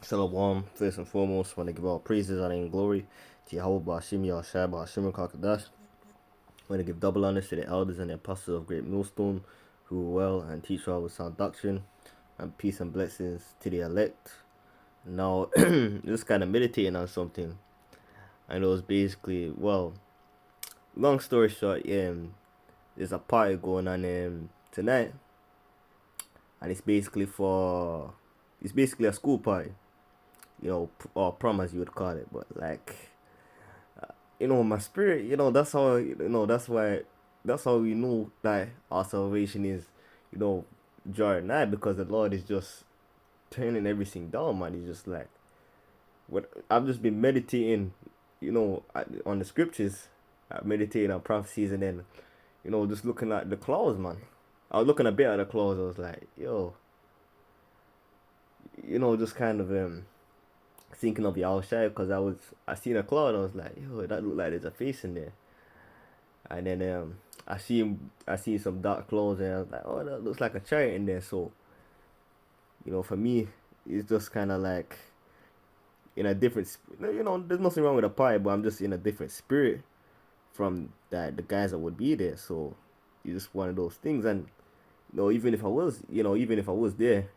Shalom, first and foremost, want to give all praises, honor, and glory to Yahweh Bashim Yahshua Bashim Kakadash. Want to give double honors to the elders and the apostles of Great Millstone, who well and teach all with sound doctrine, and peace and blessings to the elect. Now, just kind of meditating on something. I know it's basically, well, long story short, there's a party going on tonight, and it's basically a school party, or prom as you would call it, but like, my spirit, that's how, that's how we know that our salvation is, you know, drawing nigh, because the Lord is just turning everything down, man. He's just like, what I've just been meditating, on the scriptures, meditating on prophecies, and then, just looking at the clause, man. I was looking a bit at the clause. I was like, yo, just kind of thinking of Yahushua, because I seen a clause and I was like, yo, that look like there's a face in there. And then I see some dark clothes, and I was like, oh, that looks like a chariot in there. So, for me, it's just kind of like in a different, there's nothing wrong with a party, but I'm just in a different spirit from that the guys that would be there. So, it's just one of those things. And even if I was there,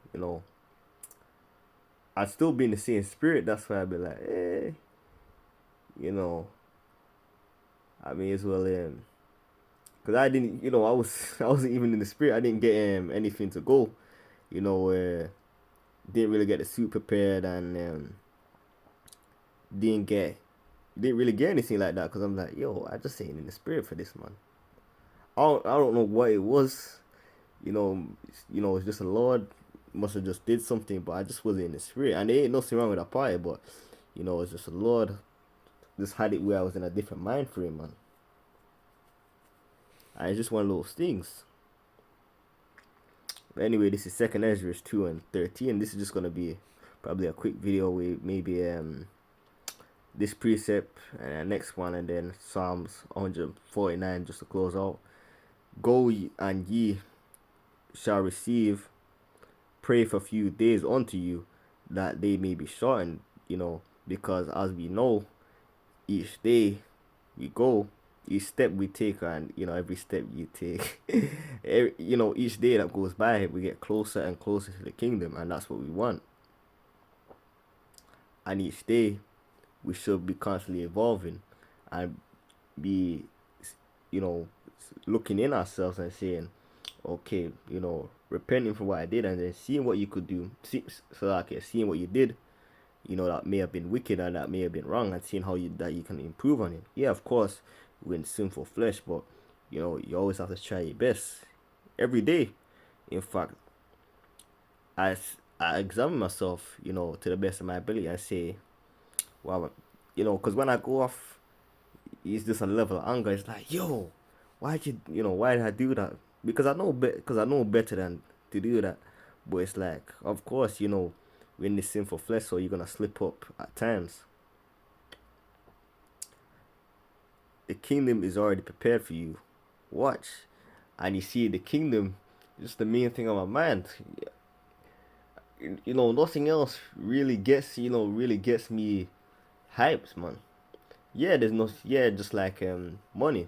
I'd still be in the same spirit. That's why I'd be like, you know, I may as well cause I didn't, I was I wasn't even in the spirit. I didn't get anything to go, didn't really get the suit prepared, and didn't get didn't really get anything like that, because I'm like, yo, I just ain't in the spirit for this, man. I don't know what it was, it's just the Lord must have just did something, but I just wasn't in the spirit, and there ain't nothing wrong with that party, but it's just the Lord just had it where I was in a different mind frame, man. And it's just one of those things. But anyway, this is Second Ezra 2:13. This is just gonna be probably a quick video with maybe this precept and the next one, and then Psalms 149 just to close out. Go and ye shall receive, pray for few days unto you, that they may be shortened, because as we know, each day we go, each step we take, and every step you take, each day that goes by, we get closer and closer to the kingdom, and that's what we want. And each day we should be constantly evolving and be, looking in ourselves and saying, okay, repenting for what I did, and then seeing what you could do, seeing what you did, that may have been wicked and that may have been wrong, and seeing how you can improve on it. Yeah, of course, we're in sinful flesh, but you always have to try your best every day. In fact, I examine myself, to the best of my ability, and say, well, because when I go off, it's just a level of anger. It's like, yo, why did I do that? Because I know better than to do that. But it's like, of course, we're in this sinful flesh, so you're gonna slip up at times. The kingdom is already prepared for you. Watch, and you see the kingdom is the main thing on my mind. Nothing else really gets me hyped, man. Just like money,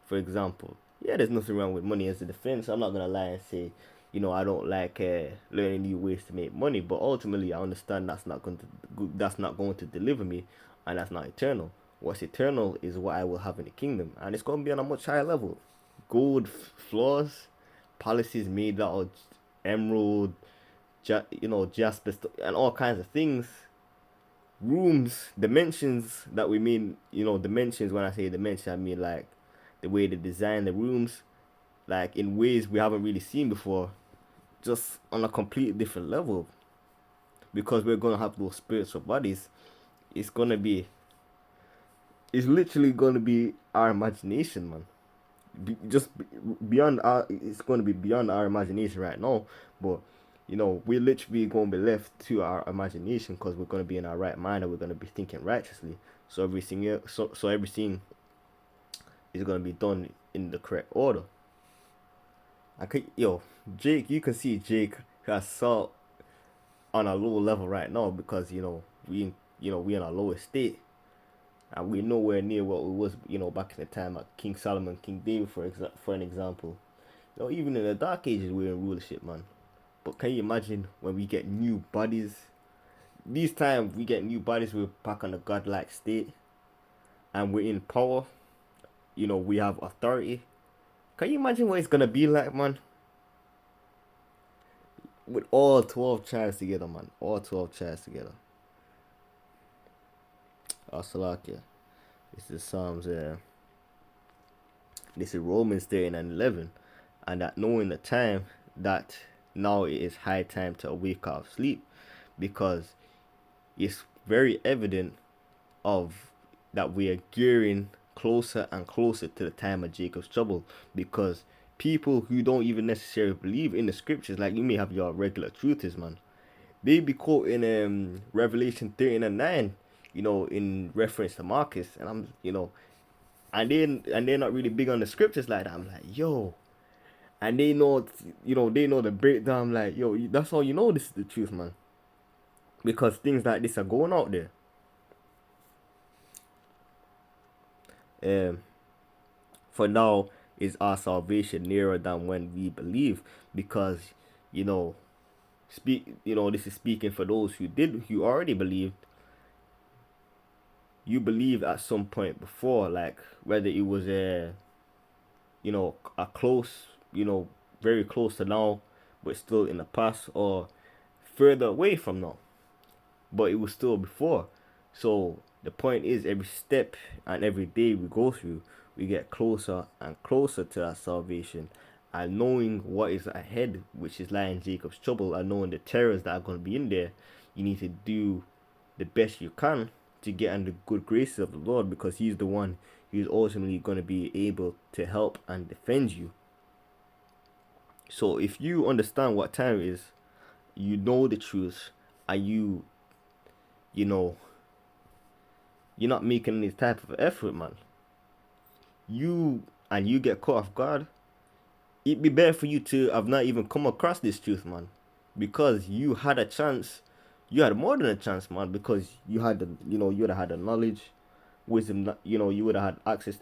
for example. Yeah, there's nothing wrong with money as a defense. I'm not gonna lie and say, I don't like learning new ways to make money. But ultimately, I understand that's not going to deliver me, and that's not eternal. What's eternal is what I will have in the kingdom, and it's going to be on a much higher level. Gold floors, palaces made out of emerald, jasper, and all kinds of things. Rooms, dimensions that we mean, dimensions. When I say dimension, I mean like the way they design the rooms, like in ways we haven't really seen before, just on a completely different level. Because we're gonna have those spiritual bodies, it's gonna be, it's literally gonna be our imagination, man. Beyond our, it's gonna be beyond our imagination right now, but we're literally gonna be left to our imagination, because we're gonna be in our right mind and we're gonna be thinking righteously. So everything is gonna be done in the correct order. Jake, you can see Jake has salt on a low level right now because we in our lowest state, and we're nowhere near what we was back in the time of King Solomon, King David, for an example. Even in the dark ages we're in rulership, man. But can you imagine when we get new bodies? These times we get new bodies, we're back on the godlike state, and we're in power. We have authority. Can you imagine what it's gonna be like, man? With all 12 tribes together, man. All 12 tribes together. Salakia. This is Psalms. This is Romans 13 and 11, and that knowing the time that now it is high time to awake out of sleep, because it's very evident of that we are gearing closer and closer to the time of Jacob's trouble, because people who don't even necessarily believe in the scriptures, like you may have your regular truthers, man, they be quoting Revelation 13 and 9, in reference to Marcus, and and they're not really big on the scriptures like that. I'm like, yo, and they know, they know the breakdown. I'm like, yo, that's all this is the truth, man, because things like this are going out there. For now is our salvation nearer than when we believe, because this is speaking for those who already believed. You believed at some point before, like whether it was a close, very close to now, but still in the past, or further away from now, but it was still before. So the point is, every step and every day we go through, we get closer and closer to that salvation, and knowing what is ahead, which is lying Jacob's trouble, and knowing the terrors that are going to be in there, you need to do the best you can to get in the good graces of the Lord, because he's the one who's ultimately going to be able to help and defend you. So if you understand what time is, you know the truth, and you're not making any type of effort, man, you get caught off guard, it'd be better for you to have not even come across this truth, man, because you had a chance. You had more than a chance, man, because you would have had the knowledge, wisdom, you would have had access